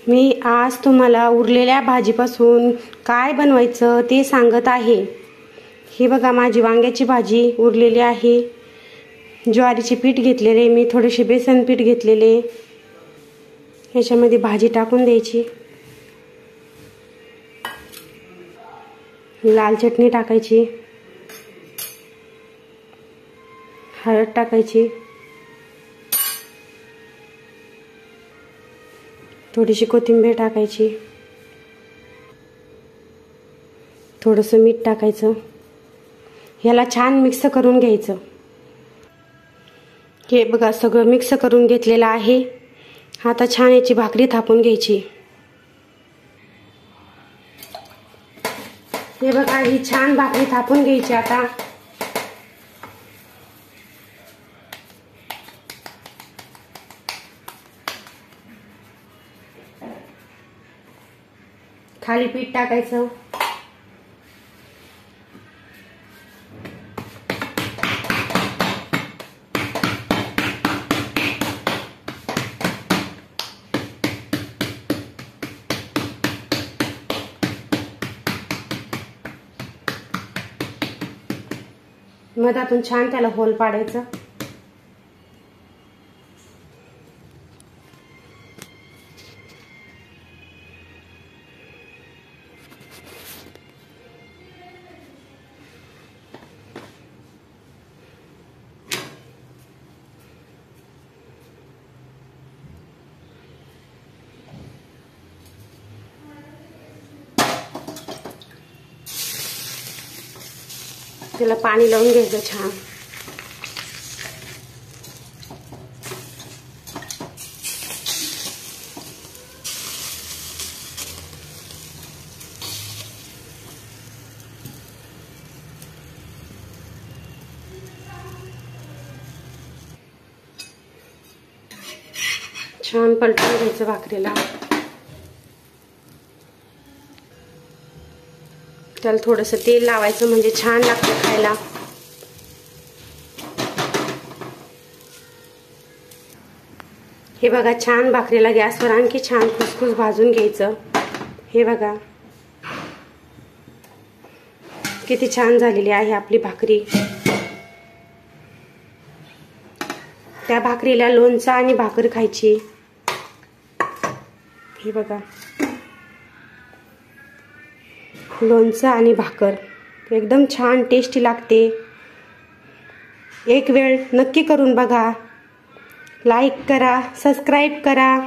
मी आज तुम्हाला उरलेल्या भाजीपासून काय बनवायचं ते सांगत आहे। हे बघा, माझी वांग्याची भाजी उरलेली आहे। ज्वारीचे पीठ घेतलेले, मी थोडेसे बेसन पीठ घेतलेले, याच्यामध्ये भाजी टाकून द्यायची। लाल चटणी टाकायची, हळद टाकायची, थोडीशी कोथिंबीर टाकायची, थोडंसं मीठ टाकायचं। याला छान मिक्स करून घ्यायचं। हे बघा, सगळं मिक्स करून घेतलेलं आहे। आता छान याची भाकरी थापून घ्यायची। हे बघा, ही छान भाकरी थापून घ्यायची। आता खाली पीठ टाकायचं, मधातून छान त्याला होल पाडायचं। त्याला पाणी लावून घ्यायचं छान। छान पलटून घ्यायचं भाकरीला। त्याला थोडंसं तेल लावायचं, म्हणजे छान लागतं खायला। हे बघा, छान भाकरीला गॅसवर आणखी छान खुसखुस भाजून घ्यायचं। हे बघा किती छान झालेली आहे आपली भाकरी। त्या भाकरीला लोणचं आणि भाकर खायची। हे बघा, लोणचं आणि भाकर एकदम छान टेस्टी लागते। एक वेळ नक्की करून बघा। लाईक करा, सबस्क्राईब करा।